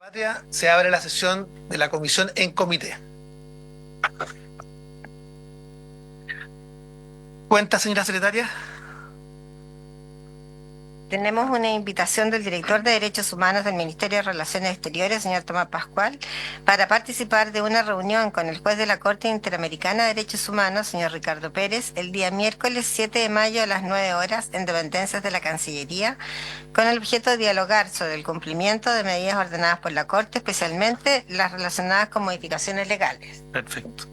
Patria, se abre la sesión de la comisión en comité. ¿Cuenta, señora secretaria? Tenemos una invitación del director de Derechos Humanos del Ministerio de Relaciones Exteriores, señor Tomás Pascual, para participar de una reunión con el juez de la Corte Interamericana de Derechos Humanos, señor Ricardo Pérez, el día miércoles 7 de mayo a las 9 horas en dependencias de la Cancillería, con el objeto de dialogar sobre el cumplimiento de medidas ordenadas por la Corte, especialmente las relacionadas con modificaciones legales. Perfecto.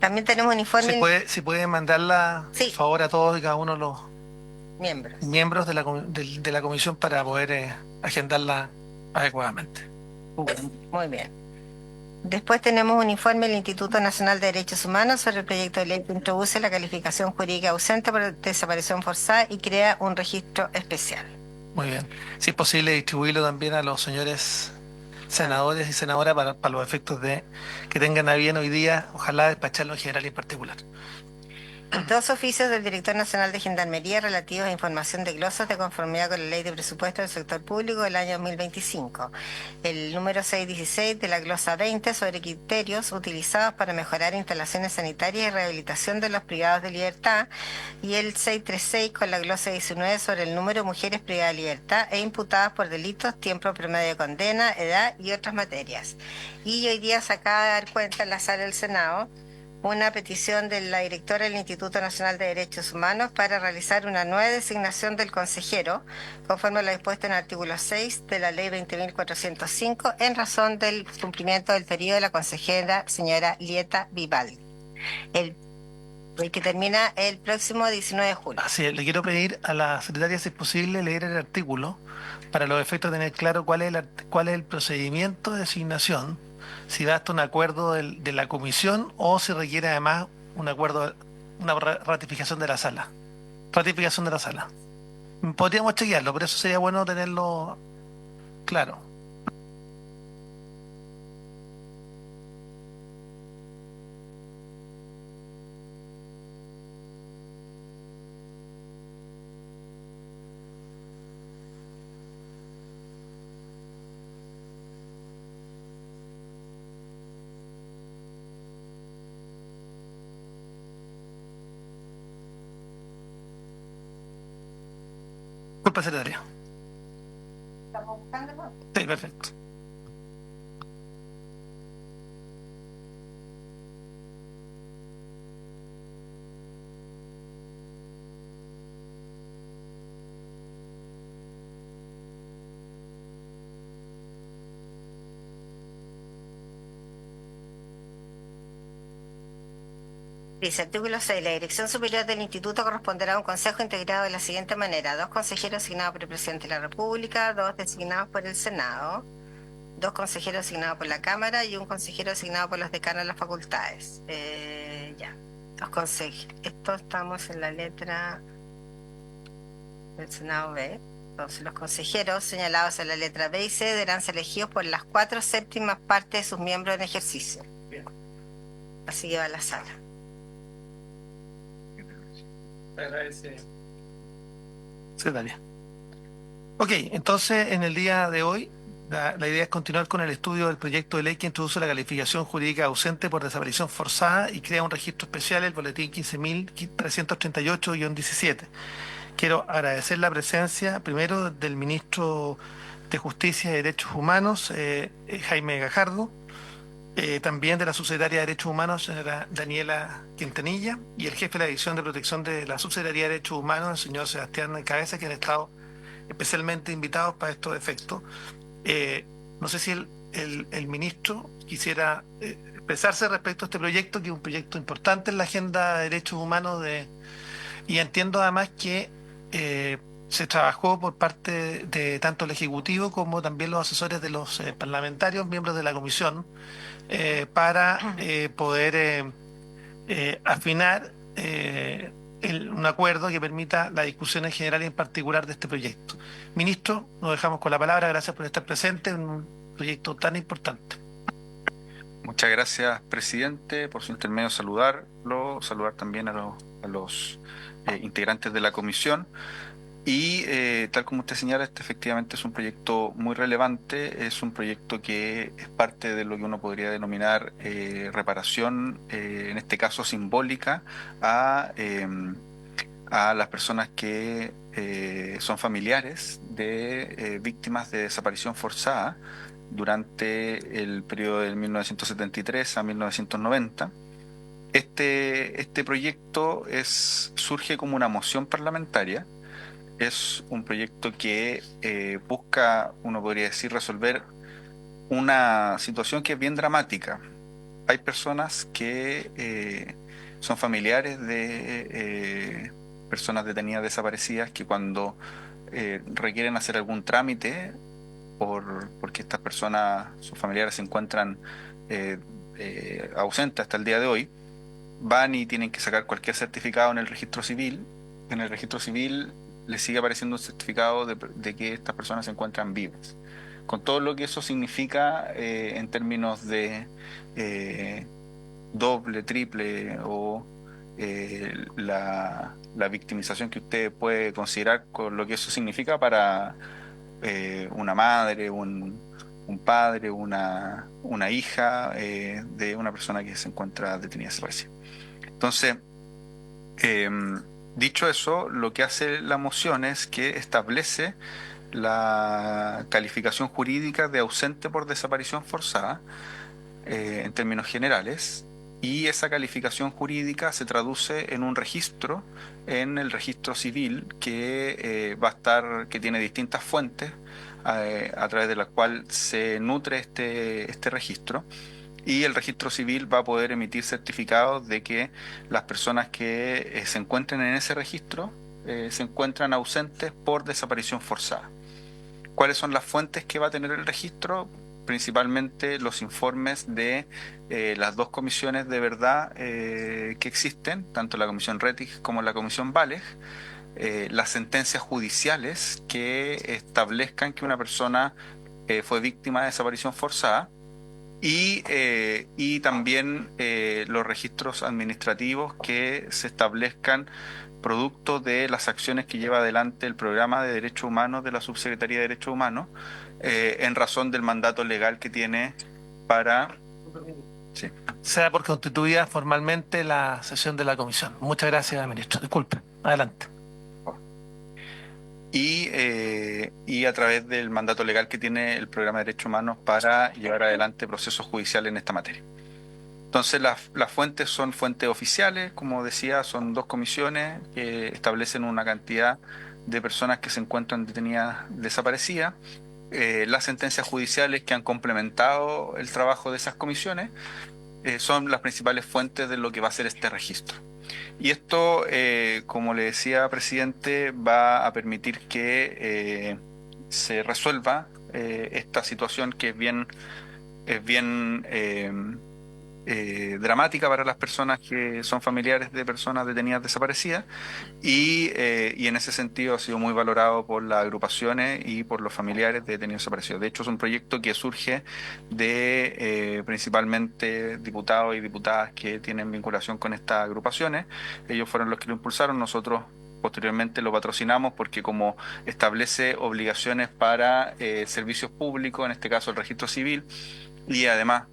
También tenemos un informe. Si puede mandarla, por Sí, favor, a todos y cada uno de los miembros. miembros de de la comisión para poder agendarla adecuadamente. Muy bien. Después tenemos un informe del Instituto Nacional de Derechos Humanos sobre el proyecto de ley que introduce la calificación jurídica ausente por desaparición forzada y crea un registro especial. Muy bien. Si es posible, distribuirlo también a los señores senadores y senadoras para los efectos de que tengan a bien hoy día, ojalá despacharlo en general y en particular. Dos oficios del Director Nacional de Gendarmería relativos a información de glosas de conformidad con la Ley de Presupuesto del Sector Público del año 2025. El número 616 de la glosa 20 sobre criterios utilizados para mejorar instalaciones sanitarias y rehabilitación de los privados de libertad. Y el 636 con la glosa 19 sobre el número de mujeres privadas de libertad e imputadas por delitos, tiempo promedio de condena, edad y otras materias. Y hoy día se acaba de dar cuenta en la sala del Senado una petición de la directora del Instituto Nacional de Derechos Humanos para realizar una nueva designación del consejero, conforme a lo dispuesto en el artículo 6 de la Ley 20.405, en razón del cumplimiento del periodo de la consejera señora Lieta Vivaldi, el que termina el próximo 19 de julio. Así es, le quiero pedir a la secretaria, si es posible, leer el artículo para los efectos de tener claro cuál es el procedimiento de designación, si basta un acuerdo de la comisión o si requiere además un acuerdo, ratificación de la sala. Ratificación de la sala. Podríamos chequearlo, pero eso sería bueno tenerlo claro. Disculpa, secretaria. ¿Estamos buscando? Sí, perfecto. Dice, artículo 6. La dirección superior del instituto corresponderá a un consejo integrado de la siguiente manera: dos consejeros asignados por el presidente de la República, dos designados por el Senado, dos consejeros asignados por la Cámara y un consejero asignado por los decanos de las facultades. Ya, dos consejeros. Esto estamos en la letra del Senado B. Entonces, los consejeros señalados en la letra B y C deberán ser elegidos por las 4/7 partes de sus miembros en ejercicio. Bien. Así que va a la sala. Agradece. Secretaria. Ok, entonces en el día de hoy la idea es continuar con el estudio del proyecto de ley que introduce la calificación jurídica ausente por desaparición forzada y crea un registro especial, el boletín 15.338-17. Quiero agradecer la presencia primero del ministro de Justicia y Derechos Humanos, Jaime Gajardo, también de la subsecretaria de Derechos Humanos, señora Daniela Quintanilla, y el jefe de la División de Protección de la Subsecretaría de Derechos Humanos, el señor Sebastián Cabeza, que han estado especialmente invitados para estos efectos. No sé si el ministro quisiera expresarse respecto a este proyecto, que es un proyecto importante en la agenda de derechos humanos, y entiendo además que se trabajó por parte de tanto el Ejecutivo como también los asesores de los parlamentarios, miembros de la comisión, para poder afinar un acuerdo que permita la discusión en general y en particular de este proyecto. Ministro, nos dejamos con la palabra. Gracias por estar presente en un proyecto tan importante. Muchas gracias, presidente, por su intermedio saludarlo, saludar también a los integrantes de la comisión. Y tal como usted señala, este efectivamente es un proyecto muy relevante, es un proyecto que es parte de lo que uno podría denominar reparación, en este caso simbólica, a, a las personas que son familiares de víctimas de desaparición forzada durante el periodo de 1973 a 1990. Este proyecto surge como una moción parlamentaria. Es un proyecto que busca, uno podría decir, resolver una situación que es bien dramática. Hay personas que son familiares de personas detenidas desaparecidas que cuando requieren hacer algún trámite porque estas personas, sus familiares se encuentran eh, ausentes hasta el día de hoy, van y tienen que sacar cualquier certificado en el registro civil. En el registro civil les sigue apareciendo un certificado de que estas personas se encuentran vivas. Con todo lo que eso significa en términos de eh, doble, triple o la victimización que usted puede considerar con lo que eso significa para una madre, un padre, una hija de una persona que se encuentra detenida desaparecida. Entonces, eh, dicho eso, lo que hace la moción es que establece la calificación jurídica de ausente por desaparición forzada en términos generales, y esa calificación jurídica se traduce en un registro, en el registro civil, que va a estar, que tiene distintas fuentes a través de las cuales se nutre este registro. Y el registro civil va a poder emitir certificados de que las personas que se encuentren en ese registro se encuentran ausentes por desaparición forzada. ¿Cuáles son las fuentes que va a tener el registro? Principalmente los informes de las dos comisiones de verdad que existen, tanto la comisión Rettig como la comisión Valeg, las sentencias judiciales que establezcan que una persona fue víctima de desaparición forzada, y también los registros administrativos que se establezcan producto de las acciones que lleva adelante el programa de derechos humanos de la Subsecretaría de Derechos Humanos en razón del mandato legal que tiene para... Sí. Sea por constituida formalmente la sesión de la comisión. Muchas gracias, ministro. Disculpe. Adelante. Y a través del mandato legal que tiene el programa de derechos humanos para llevar adelante procesos judiciales en esta materia. Entonces las fuentes son fuentes oficiales, como decía, son dos comisiones que establecen una cantidad de personas que se encuentran detenidas desaparecidas, las sentencias judiciales que han complementado el trabajo de esas comisiones son las principales fuentes de lo que va a ser este registro. Y esto, como le decía, presidente, va a permitir que se resuelva esta situación que es bien dramática para las personas que son familiares de personas detenidas desaparecidas, y en ese sentido ha sido muy valorado por las agrupaciones y por los familiares de detenidos desaparecidos. De hecho, es un proyecto que surge de principalmente diputados y diputadas que tienen vinculación con estas agrupaciones. Ellos fueron los que lo impulsaron, nosotros posteriormente lo patrocinamos porque como establece obligaciones para servicios públicos, en este caso el registro civil, y además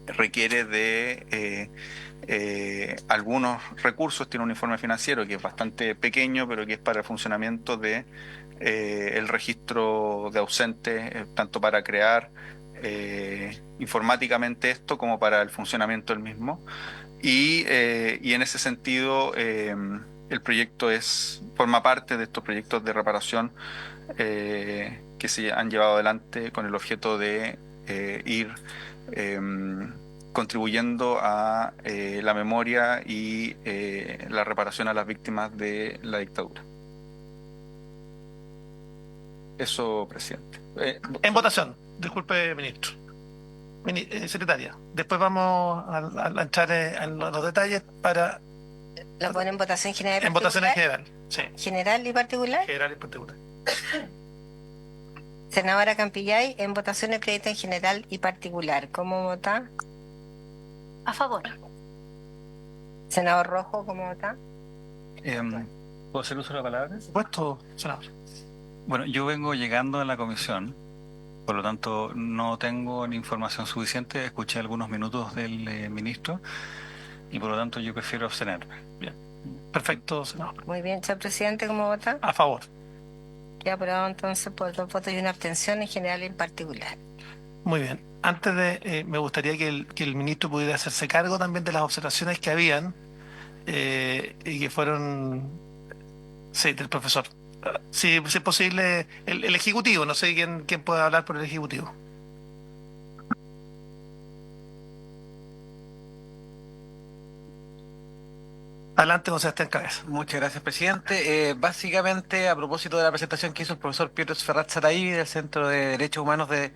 requiere de algunos recursos, tiene un informe financiero que es bastante pequeño, pero que es para el funcionamiento de el registro de ausentes, tanto para crear informáticamente esto como para el funcionamiento del mismo. Y en ese sentido, el proyecto forma parte de estos proyectos de reparación que se han llevado adelante con el objeto de ir contribuyendo a la memoria y la reparación a las víctimas de la dictadura. Eso, presidente. En votación. Disculpe, ministro. Secretaria. Después vamos a entrar en los detalles para... ¿Lo pone en votación general y En votación en particular? general. Sí. ¿General y particular? General y particular. Senadora Campillay, en votación el crédito en general y particular. ¿Cómo vota? A favor. Senador Rojo, ¿cómo vota? ¿Puedo hacer uso de la palabra? Por supuesto, senador. Bueno, yo vengo llegando a la comisión, por lo tanto no tengo la información suficiente. Escuché algunos minutos del ministro y por lo tanto yo prefiero abstenerme. Bien. Perfecto, senador. Muy bien, señor presidente, ¿cómo vota? A favor. Queda aprobado entonces por 2 votos y una abstención, en general y en particular. Muy bien. Antes de, me gustaría que el ministro pudiera hacerse cargo también de las observaciones que habían y que fueron, sí, del profesor. Si es posible, el ejecutivo, no sé quién puede hablar por el ejecutivo. Adelante, José Sebastián Cabeza. Muchas gracias, presidente. Básicamente, a propósito de la presentación que hizo el profesor Pietro Ferrat Saray del Centro de Derechos Humanos de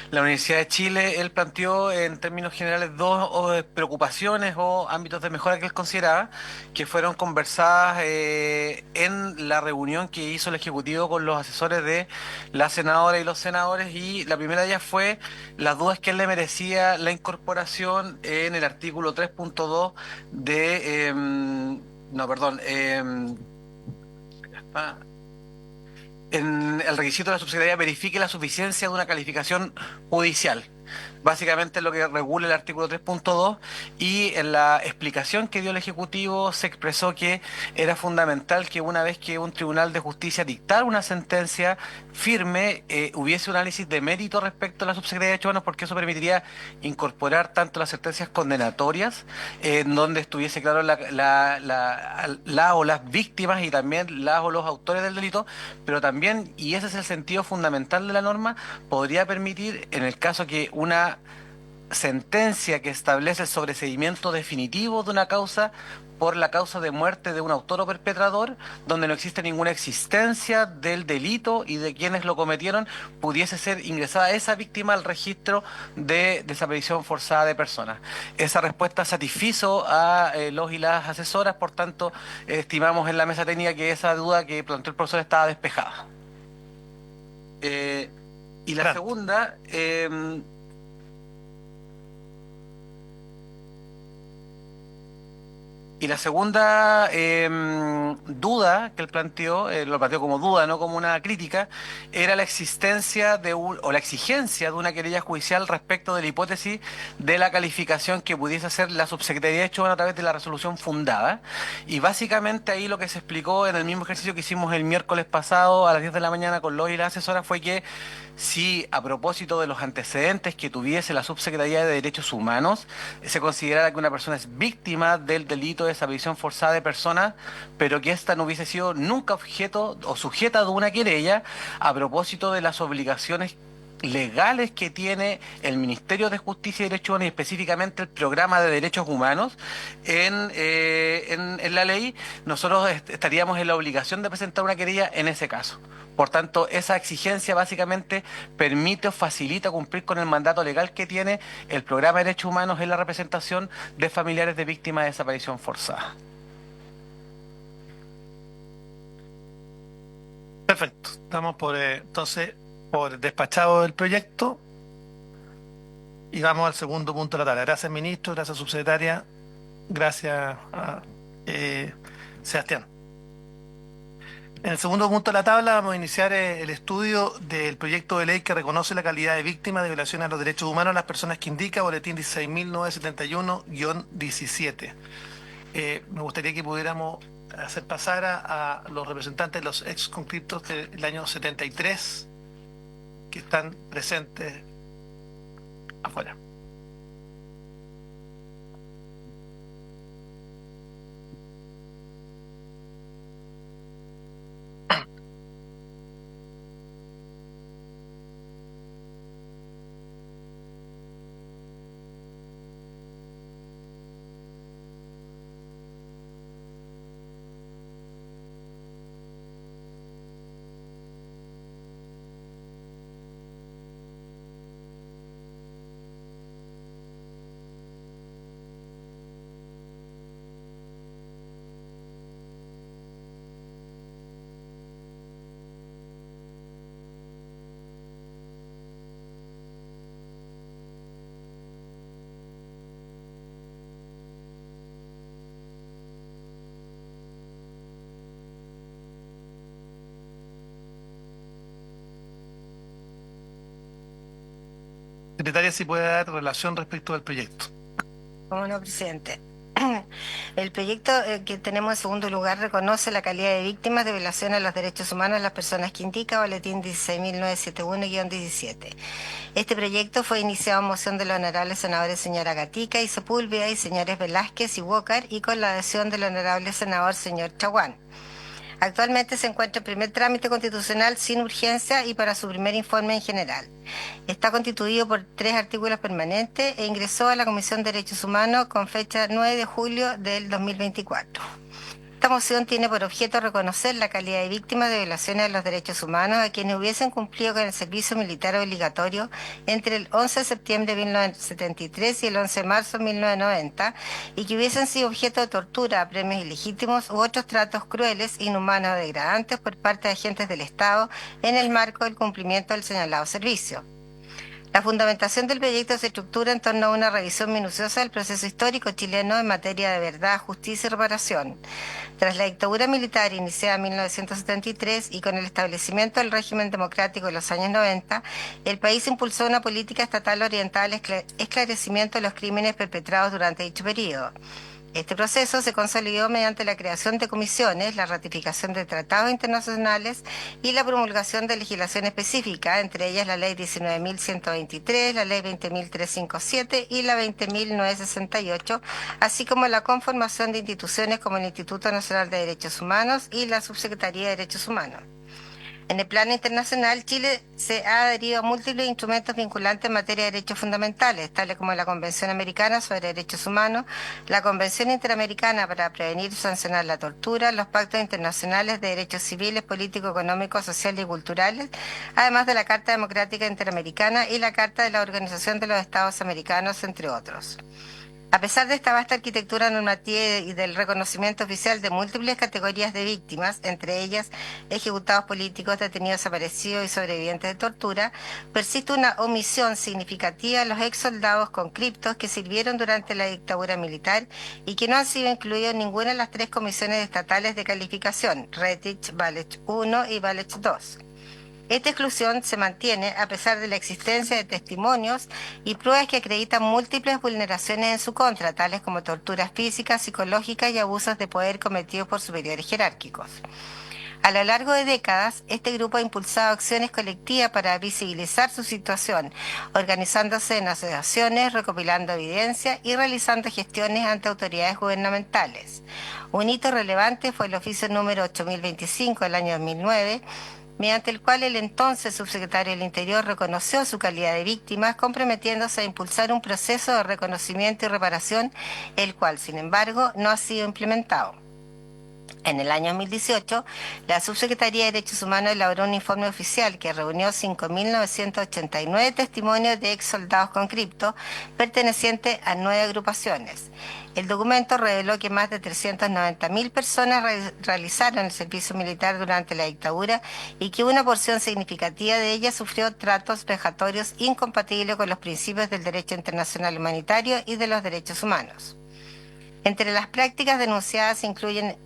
la Universidad de Chile, él planteó en términos generales dos preocupaciones o ámbitos de mejora que él consideraba que fueron conversadas en la reunión que hizo el Ejecutivo con los asesores de la senadora y los senadores. Y la primera de ellas fue las dudas que él le merecía la incorporación en el artículo 3.2 de... no, perdón. En el requisito de la subsecretaría verifique la suficiencia de una calificación judicial. Básicamente lo que regula el artículo 3.2, y en la explicación que dio el Ejecutivo se expresó que era fundamental que una vez que un tribunal de justicia dictara una sentencia firme, hubiese un análisis de mérito respecto a la subsecretaría de Derechos Humanos, porque eso permitiría incorporar tanto las sentencias condenatorias, en donde estuviese claro la o las víctimas y también las o los autores del delito, pero también, y ese es el sentido fundamental de la norma, podría permitir, en el caso que una sentencia que establece el sobreseimiento definitivo de una causa por la causa de muerte de un autor o perpetrador, donde no existe ninguna existencia del delito y de quienes lo cometieron, pudiese ser ingresada esa víctima al registro de desaparición forzada de personas. Esa respuesta satisfizo a los y las asesoras, por tanto, estimamos en la mesa técnica que esa duda que planteó el profesor estaba despejada. Y la Claro. segunda, duda que él planteó, lo planteó como duda, no como una crítica, era la existencia o la exigencia de una querella judicial respecto de la hipótesis de la calificación que pudiese hacer la subsecretaría de Derechos Humanos a través de la resolución fundada. Y básicamente ahí lo que se explicó en el mismo ejercicio que hicimos el miércoles pasado a las 10 de la mañana con los y las asesoras fue que si a propósito de los antecedentes que tuviese la Subsecretaría de Derechos Humanos, se considerara que una persona es víctima del delito de desaparición forzada de personas, pero que ésta no hubiese sido nunca objeto o sujeta de una querella, a propósito de las obligaciones legales que tiene el Ministerio de Justicia y Derechos Humanos, y específicamente el Programa de Derechos Humanos en la ley, nosotros estaríamos en la obligación de presentar una querella en ese caso. Por tanto, esa exigencia básicamente permite o facilita cumplir con el mandato legal que tiene el Programa de Derechos Humanos en la representación de familiares de víctimas de desaparición forzada. Perfecto. Estamos entonces por despachado el proyecto y vamos al segundo punto de la tabla. Gracias, ministro. Gracias, subsecretaria. Gracias a Sebastián. En el segundo punto de la tabla vamos a iniciar el estudio del proyecto de ley que reconoce la calidad de víctima de violaciones a los derechos humanos a las personas que indica Boletín 16.971-17. Me gustaría que pudiéramos hacer pasar a los representantes de los ex conscriptos del año 73 que están presentes afuera. Secretaria, si puede dar relación respecto al proyecto. Cómo no, presidente. El proyecto que tenemos en segundo lugar reconoce la calidad de víctimas de violación a los derechos humanos de las personas que indica Boletín 16.971-17. Este proyecto fue iniciado en moción de los honorables senadores señora Gatica y Sepúlveda y señores Velázquez y Walker y con la adhesión del honorable senador señor Chaguán. Actualmente se encuentra en primer trámite constitucional sin urgencia y para su primer informe en general. Está constituido por 3 artículos permanentes e ingresó a la Comisión de Derechos Humanos con fecha 9 de julio del 2024. Esta moción tiene por objeto reconocer la calidad de víctimas de violaciones de los derechos humanos a quienes hubiesen cumplido con el servicio militar obligatorio entre el 11 de septiembre de 1973 y el 11 de marzo de 1990 y que hubiesen sido objeto de tortura, premios ilegítimos u otros tratos crueles, inhumanos o degradantes por parte de agentes del Estado en el marco del cumplimiento del señalado servicio. La fundamentación del proyecto se estructura en torno a una revisión minuciosa del proceso histórico chileno en materia de verdad, justicia y reparación. Tras la dictadura militar iniciada en 1973 y con el establecimiento del régimen democrático en los años 90, el país impulsó una política estatal orientada al esclarecimiento de los crímenes perpetrados durante dicho periodo. Este proceso se consolidó mediante la creación de comisiones, la ratificación de tratados internacionales y la promulgación de legislación específica, entre ellas la Ley 19.123, la Ley 20.357 y la 20.968, así como la conformación de instituciones como el Instituto Nacional de Derechos Humanos y la Subsecretaría de Derechos Humanos. En el plano internacional, Chile se ha adherido a múltiples instrumentos vinculantes en materia de derechos fundamentales, tales como la Convención Americana sobre Derechos Humanos, la Convención Interamericana para Prevenir y Sancionar la Tortura, los pactos internacionales de derechos civiles, políticos, económicos, sociales y culturales, además de la Carta Democrática Interamericana y la Carta de la Organización de los Estados Americanos, entre otros. A pesar de esta vasta arquitectura normativa y del reconocimiento oficial de múltiples categorías de víctimas, entre ellas ejecutados políticos, detenidos desaparecidos y sobrevivientes de tortura, persiste una omisión significativa de los ex soldados conscriptos que sirvieron durante la dictadura militar y que no han sido incluidos en ninguna de las 3 comisiones estatales de calificación, Retich, Valech 1 y Valech 2. Esta exclusión se mantiene a pesar de la existencia de testimonios y pruebas que acreditan múltiples vulneraciones en su contra, tales como torturas físicas, psicológicas y abusos de poder cometidos por superiores jerárquicos. A lo largo de décadas, este grupo ha impulsado acciones colectivas para visibilizar su situación, organizándose en asociaciones, recopilando evidencia y realizando gestiones ante autoridades gubernamentales. Un hito relevante fue el oficio número 8025 del año 2009, mediante el cual el entonces subsecretario del Interior reconoció su calidad de víctima, comprometiéndose a impulsar un proceso de reconocimiento y reparación, el cual, sin embargo, no ha sido implementado. En el año 2018, la Subsecretaría de Derechos Humanos elaboró un informe oficial que reunió 5.989 testimonios de ex soldados conscriptos pertenecientes a 9 agrupaciones. El documento reveló que más de 390.000 personas realizaron el servicio militar durante la dictadura y que una porción significativa de ellas sufrió tratos vejatorios incompatibles con los principios del derecho internacional humanitario y de los derechos humanos. Entre las prácticas denunciadas se incluyen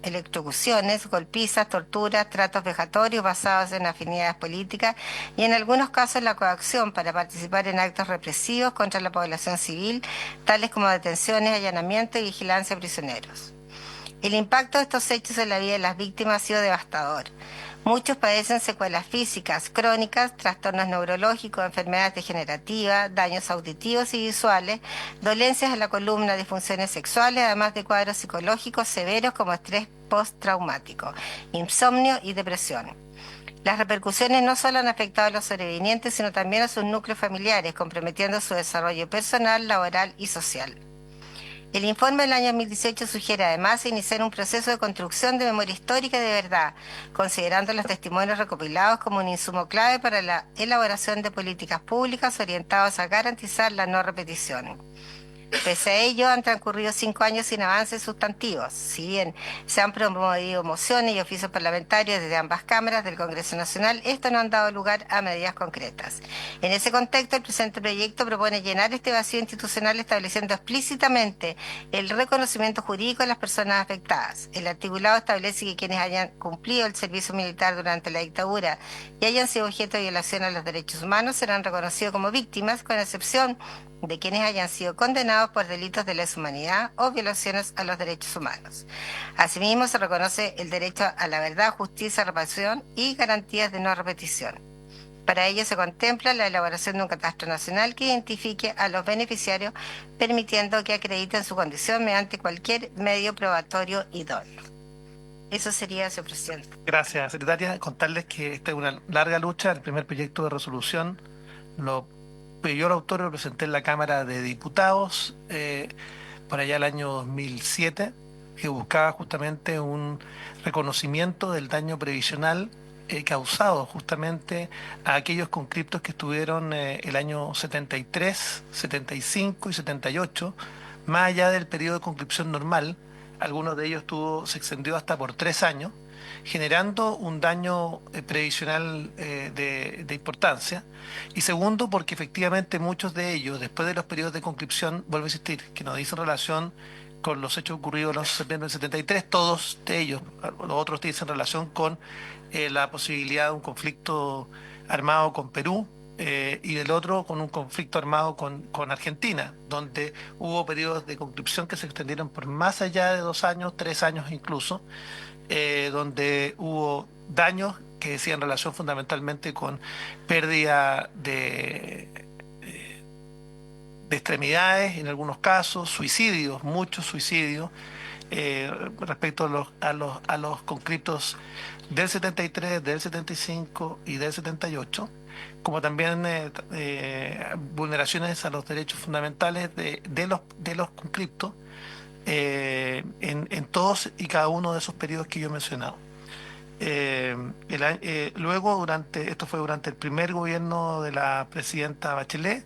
electrocuciones, golpizas, torturas, tratos vejatorios basados en afinidades políticas y en algunos casos la coacción para participar en actos represivos contra la población civil, tales como detenciones, allanamientos y vigilancia de prisioneros. El impacto de estos hechos en la vida de las víctimas ha sido devastador. Muchos padecen secuelas físicas, crónicas, trastornos neurológicos, enfermedades degenerativas, daños auditivos y visuales, dolencias de la columna, disfunciones sexuales, además de cuadros psicológicos severos como estrés postraumático, insomnio y depresión. Las repercusiones no solo han afectado a los sobrevivientes, sino también a sus núcleos familiares, comprometiendo su desarrollo personal, laboral y social. El informe del año 2018 sugiere además iniciar un proceso de construcción de memoria histórica de verdad, considerando los testimonios recopilados como un insumo clave para la elaboración de políticas públicas orientadas a garantizar la no repetición. Pese a ello, han transcurrido 5 años sin avances sustantivos. Si bien se han promovido mociones y oficios parlamentarios desde ambas cámaras del Congreso Nacional, estos no han dado lugar a medidas concretas. En ese contexto, el presente proyecto propone llenar este vacío institucional estableciendo explícitamente el reconocimiento jurídico de las personas afectadas. El articulado establece que quienes hayan cumplido el servicio militar durante la dictadura y hayan sido objeto de violación a los derechos humanos serán reconocidos como víctimas, con excepción de quienes hayan sido condenados por delitos de lesa humanidad o violaciones a los derechos humanos. Asimismo, se reconoce el derecho a la verdad, justicia, reparación y garantías de no repetición. Para ello se contempla la elaboración de un catastro nacional que identifique a los beneficiarios, permitiendo que acrediten su condición mediante cualquier medio probatorio idóneo. Eso sería, señor presidente. Gracias, secretaria. Contarles que esta es una larga lucha. El primer proyecto de resolución yo lo autor lo presenté en la Cámara de Diputados por allá el año 2007, que buscaba justamente un reconocimiento del daño previsional causado justamente a aquellos conscriptos que estuvieron el año 73, 75 y 78, más allá del periodo de conscripción normal. Algunos de ellos se extendió hasta por 3 años, generando un daño previsional de importancia. Y segundo, porque efectivamente muchos de ellos, después de los periodos de conscripción, vuelvo a insistir, que no dicen relación con los hechos ocurridos el 11 de septiembre del 73, todos de ellos, los otros dicen relación con la posibilidad de un conflicto armado con Perú, y del otro con un conflicto armado con Argentina, donde hubo periodos de conscripción que se extendieron por más allá de 2 años, 3 años incluso, donde hubo daños que decían relación fundamentalmente con pérdida de extremidades en algunos casos, suicidios, muchos suicidios, respecto a los conscriptos del 73, del 75 y del 78, como también vulneraciones a los derechos fundamentales de los conscriptos en todos y cada uno de esos periodos que yo he mencionado. Luego, esto fue durante el primer gobierno de la presidenta Bachelet,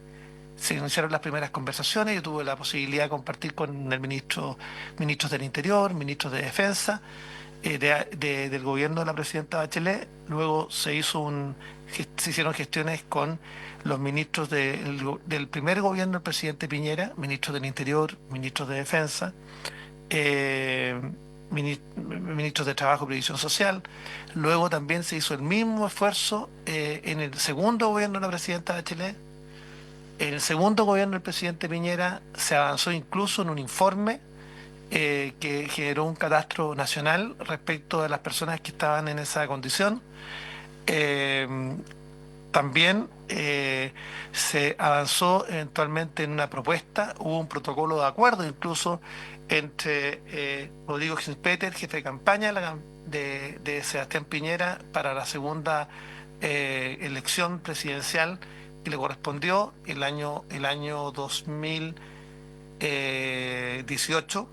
se iniciaron las primeras conversaciones. Yo tuve la posibilidad de compartir con el ministros del Interior, ministros de Defensa, del gobierno de la presidenta Bachelet. Luego se hicieron gestiones con los ministros del primer gobierno del presidente Piñera, ministros del Interior, ministros de Defensa, ministros de Trabajo y Previsión Social. Luego también se hizo el mismo esfuerzo en el segundo gobierno de la presidenta Bachelet. En el segundo gobierno del presidente Piñera se avanzó incluso en un informe que generó un catastro nacional respecto de las personas que estaban en esa condición. También se avanzó eventualmente en una propuesta, hubo un protocolo de acuerdo incluso entre Rodrigo Ginspeter, jefe de campaña de Sebastián Piñera para la segunda elección presidencial que le correspondió el año 2018,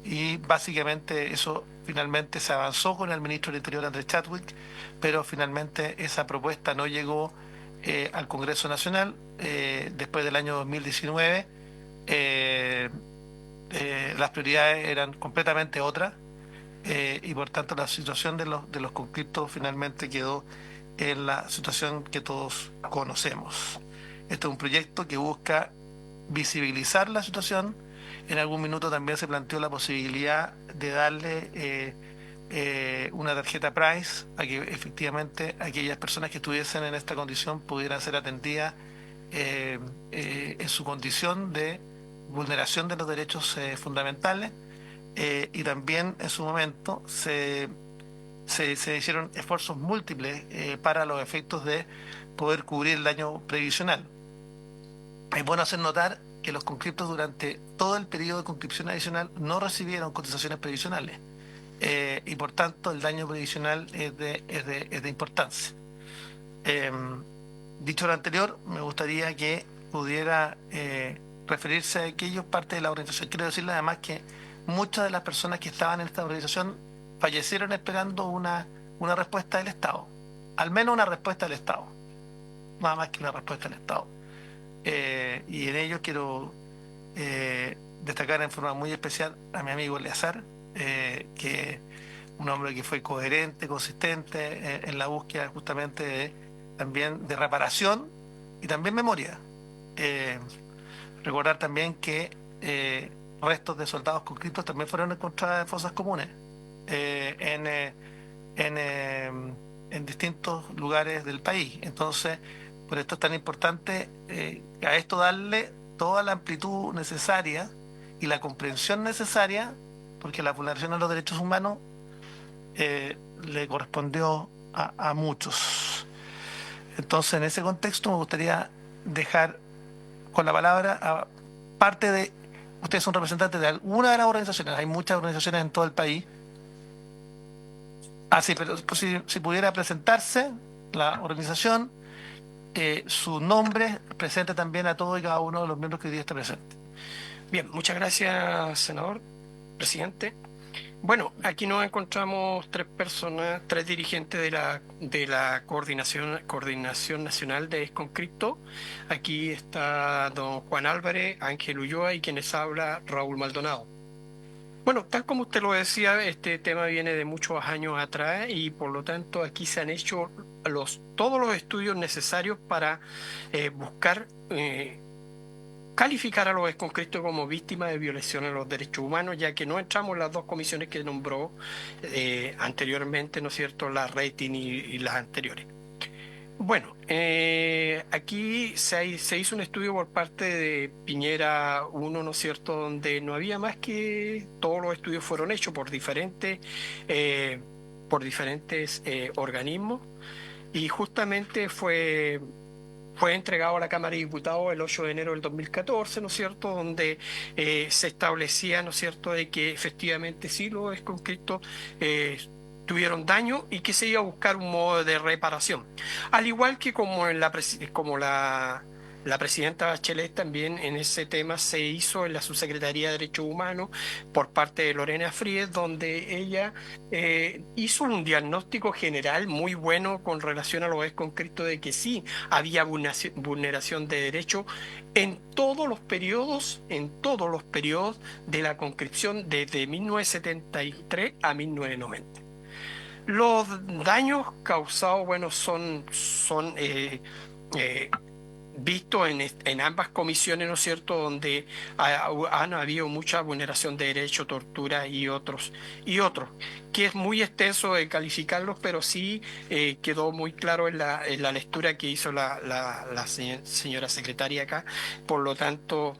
y básicamente eso finalmente se avanzó con el ministro del Interior Andrés Chadwick, pero finalmente esa propuesta no llegó al Congreso Nacional. Después del año 2019 las prioridades eran completamente otras, y por tanto la situación de los conflictos finalmente quedó en la situación que todos conocemos. Este es un proyecto que busca visibilizar la situación. En algún minuto también se planteó la posibilidad de darle una tarjeta Price a que efectivamente aquellas personas que estuviesen en esta condición pudieran ser atendidas en su condición de vulneración de los derechos fundamentales, y también en su momento se hicieron esfuerzos múltiples para los efectos de poder cubrir el daño previsional. Es bueno hacer notar que los conscriptos durante todo el periodo de conscripción adicional no recibieron cotizaciones previsionales, y por tanto el daño previsional es de importancia. Dicho lo anterior, me gustaría que pudiera referirse a aquellos partes de la organización. Quiero decirle además que muchas de las personas que estaban en esta organización fallecieron esperando una respuesta del Estado, al menos una respuesta del Estado, nada más que una respuesta del Estado. y en ello quiero destacar en forma muy especial a mi amigo Eleazar, que un hombre que fue coherente, consistente en la búsqueda justamente también de reparación y también memoria. Eh, Recordar también que restos de soldados conscriptos también fueron encontrados en fosas comunes eh, en, eh, en, eh, en distintos lugares del país. Entonces, por esto es tan importante a esto darle toda la amplitud necesaria y la comprensión necesaria, porque la vulneración de los derechos humanos le correspondió a muchos. Entonces, en ese contexto me gustaría dejar con la palabra a parte de, ustedes son representantes de alguna de las organizaciones, hay muchas organizaciones en todo el país. Ah, sí, pero pues, si pudiera presentarse la organización, su nombre, presente también a todos y cada uno de los miembros que hoy día está presente. Bien, muchas gracias, senador, presidente. Bueno, aquí nos encontramos tres personas, tres dirigentes de la Coordinación Nacional de Conscripto. Aquí está don Juan Álvarez, Ángel Ulloa y quienes habla Raúl Maldonado. Bueno, tal como usted lo decía, este tema viene de muchos años atrás y por lo tanto aquí se han hecho todos los estudios necesarios para buscar calificar a los exconscriptos como víctimas de violaciones de los derechos humanos, ya que no entramos en las dos comisiones que nombró anteriormente, ¿no es cierto?, la RETIN y las anteriores. Bueno, aquí se hizo un estudio por parte de Piñera 1, ¿no es cierto?, donde no había más que todos los estudios fueron hechos por diferentes organismos y justamente fue entregado a la Cámara de Diputados el 8 de enero del 2014, ¿no es cierto?, donde se establecía, ¿no es cierto?, de que efectivamente sí los exconscriptos tuvieron daño y que se iba a buscar un modo de reparación. Al igual que como la presidenta Bachelet también en ese tema se hizo en la Subsecretaría de Derechos Humanos por parte de Lorena Fríes, donde ella hizo un diagnóstico general muy bueno con relación a los exconscriptos de que sí había vulneración de derechos en todos los periodos de la conscripción desde 1973 a 1990. Los daños causados, bueno, son visto en ambas comisiones, ¿no es cierto?, donde han habido mucha vulneración de derechos, tortura y otros, que es muy extenso de calificarlos, pero sí quedó muy claro en la lectura que hizo la señora secretaria acá. Por lo tanto,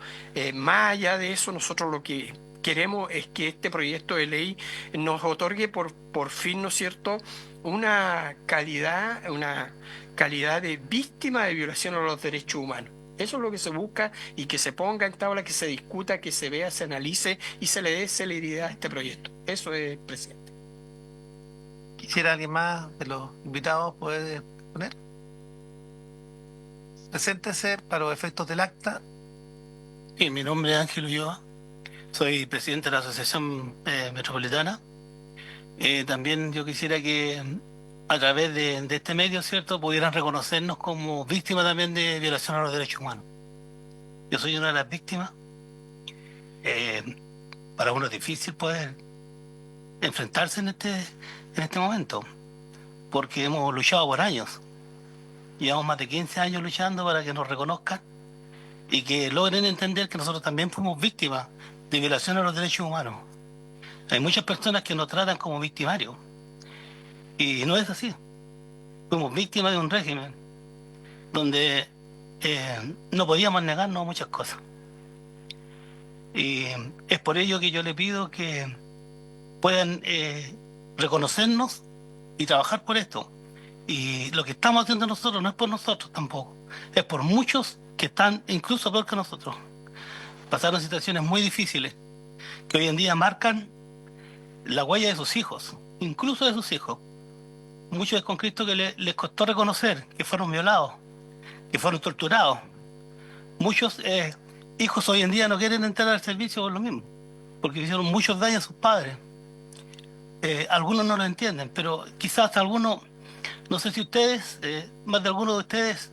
más allá de eso, nosotros lo que queremos es que este proyecto de ley nos otorgue por fin, ¿no es cierto?, una calidad de víctima de violación a los derechos humanos. Eso es lo que se busca y que se ponga en tabla, que se discuta, que se vea, se analice y se le dé celeridad a este proyecto. Eso es, presidente. ¿Quisiera alguien más de los invitados puede poner? Preséntese para los efectos del acta. Sí, mi nombre es Ángel Ulloa, soy presidente de la Asociación Metropolitana. También yo quisiera que a través de este medio, ¿cierto?, pudieran reconocernos como víctimas también de violación a los derechos humanos. Yo soy una de las víctimas. Para uno es difícil poder enfrentarse en este momento, porque hemos luchado por años. Llevamos más de 15 años luchando para que nos reconozcan y que logren entender que nosotros también fuimos víctimas de violación a los derechos humanos. Hay muchas personas que nos tratan como victimarios y no es así. Fuimos víctimas de un régimen donde no podíamos negarnos a muchas cosas. Y es por ello que yo le pido que puedan reconocernos y trabajar por esto. Y lo que estamos haciendo nosotros no es por nosotros tampoco, es por muchos que están incluso peor que nosotros. Pasaron situaciones muy difíciles que hoy en día marcan la huella de sus hijos, incluso de sus hijos. Muchos exconscriptos que les costó reconocer que fueron violados, que fueron torturados. Muchos hijos hoy en día no quieren entrar al servicio por lo mismo, porque hicieron muchos daños a sus padres. Algunos no lo entienden, pero quizás algunos, no sé si ustedes, más de algunos de ustedes,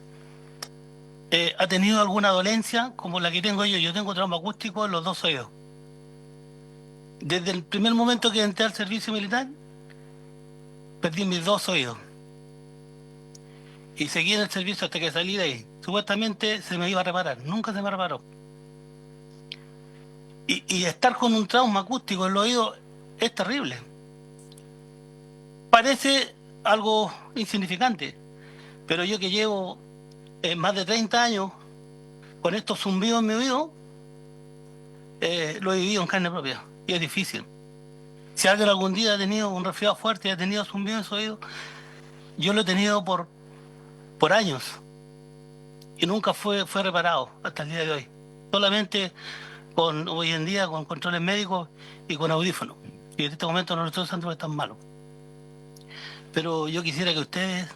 ha tenido alguna dolencia como la que tengo yo. Yo tengo trauma acústico en los dos oídos. Desde el primer momento que entré al servicio militar, perdí mis dos oídos. Y seguí en el servicio hasta que salí de ahí. Supuestamente se me iba a reparar. Nunca se me reparó. Y estar con un trauma acústico en el oído es terrible. Parece algo insignificante, pero yo que llevo más de 30 años con estos zumbidos en mi oído, lo he vivido en carne propia y es difícil. Si alguien algún día ha tenido un resfriado fuerte y ha tenido zumbido en su oído, yo lo he tenido por años y nunca fue reparado hasta el día de hoy. Solamente hoy en día con controles médicos y con audífonos. Y en este momento no lo estoy usando porque están malos. Pero yo quisiera que ustedes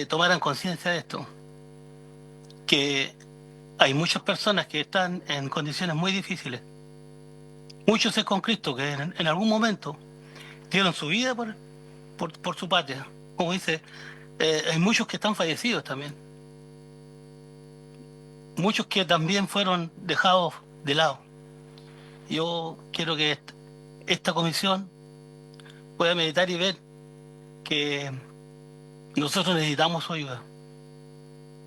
tomaran conciencia de esto, que hay muchas personas que están en condiciones muy difíciles. Muchos es con Cristo que en algún momento dieron su vida por su patria. Como dice, hay muchos que están fallecidos también. Muchos que también fueron dejados de lado. Yo quiero que esta comisión pueda meditar y ver que nosotros necesitamos su ayuda.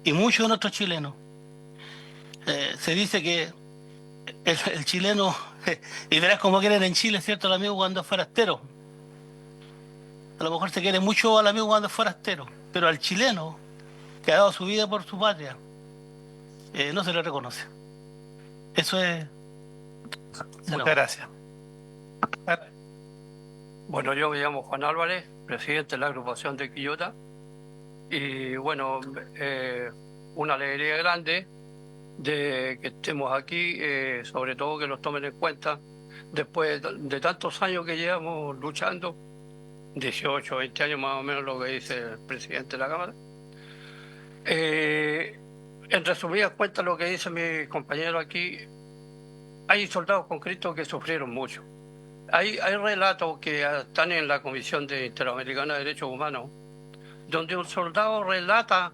Y muchos de nuestros chilenos. Se dice que el chileno, y verás cómo quieren en Chile, ¿cierto? El amigo cuando es forastero. A lo mejor se quiere mucho al amigo cuando es forastero, pero al chileno que ha dado su vida por su patria, no se le reconoce. Eso es... Muchas gracias. Bueno, yo me llamo Juan Álvarez, presidente de la agrupación de Quillota. Y bueno, una alegría grande de que estemos aquí, sobre todo que nos tomen en cuenta después de tantos años que llevamos luchando, 18, 20 años más o menos lo que dice el presidente de la Cámara. En resumidas cuentas, lo que dice mi compañero aquí, hay soldados con Cristo que sufrieron mucho. Hay relatos que están en la Comisión Interamericana de Derechos Humanos, donde un soldado relata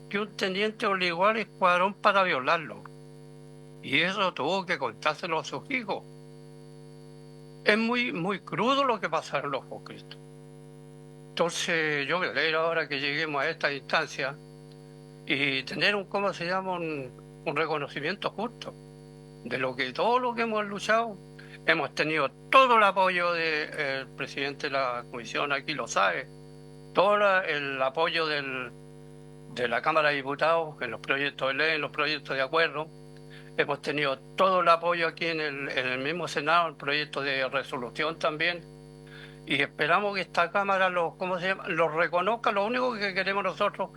que un teniente obligó al escuadrón para violarlo. Y eso tuvo que contárselo a sus hijos. Es muy, muy crudo lo que pasaron los conscriptos. Entonces yo me alegro ahora que lleguemos a esta instancia y tener ¿cómo se llama? Un reconocimiento justo de todo lo que hemos luchado. Hemos tenido todo el apoyo del presidente de la comisión, aquí lo sabe, todo el apoyo de la Cámara de Diputados en los proyectos de ley, en los proyectos de acuerdo. Hemos tenido todo el apoyo aquí en el mismo Senado, el proyecto de resolución también. Y esperamos que esta Cámara los reconozca. Lo único que queremos nosotros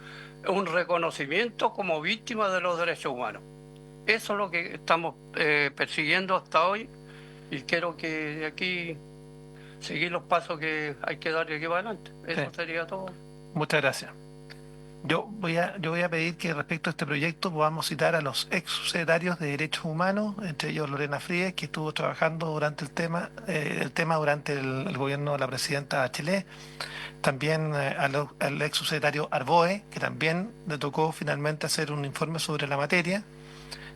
es un reconocimiento como víctima de los derechos humanos. Eso es lo que estamos persiguiendo hasta hoy. Y quiero que de aquí seguir los pasos que hay que dar de aquí para adelante. Eso Sí. sería todo. Muchas gracias. Yo voy a pedir que respecto a este proyecto podamos citar a los ex subsecretarios de Derechos Humanos, entre ellos Lorena Fríes, que estuvo trabajando durante el tema durante el gobierno de la presidenta Bachelet. También al ex subsecretario Arboe, que también le tocó finalmente hacer un informe sobre la materia.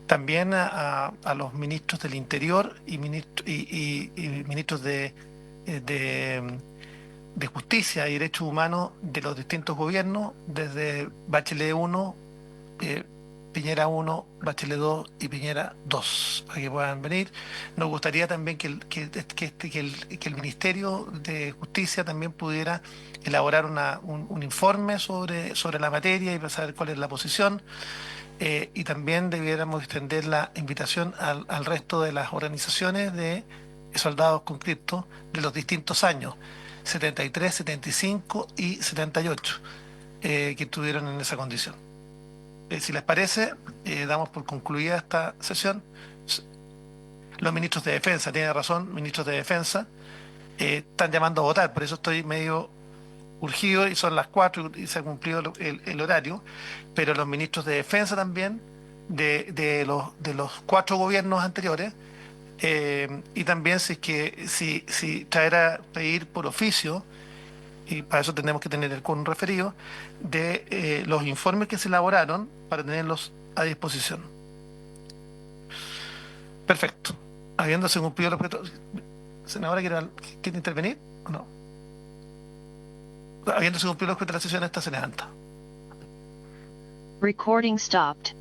También a los ministros del Interior y ministros de Justicia y Derechos Humanos de los distintos gobiernos, desde Bachelet 1, Piñera 1, Bachelet 2 y Piñera 2, a que puedan venir. Nos gustaría también que el Ministerio de Justicia también pudiera elaborar un informe sobre la materia y para saber cuál es la posición. Y también debiéramos extender la invitación al resto de las organizaciones de soldados conscriptos de los distintos años, 73, 75 y 78, que estuvieron en esa condición. Si les parece, damos por concluida esta sesión. Los ministros de Defensa, tiene razón, ministros de Defensa, están llamando a votar, por eso estoy medio urgido y son las 4 y se ha cumplido el horario, pero los ministros de Defensa también, de los 4 gobiernos anteriores, y también si pedir por oficio y para eso tenemos que tener el quórum referido de los informes que se elaboraron para tenerlos a disposición. Perfecto. Habiéndose cumplido el objeto... Senadora, ¿quiere intervenir o no? Habiéndose cumplido el objeto de la sesión, esta se levanta. Recording stopped.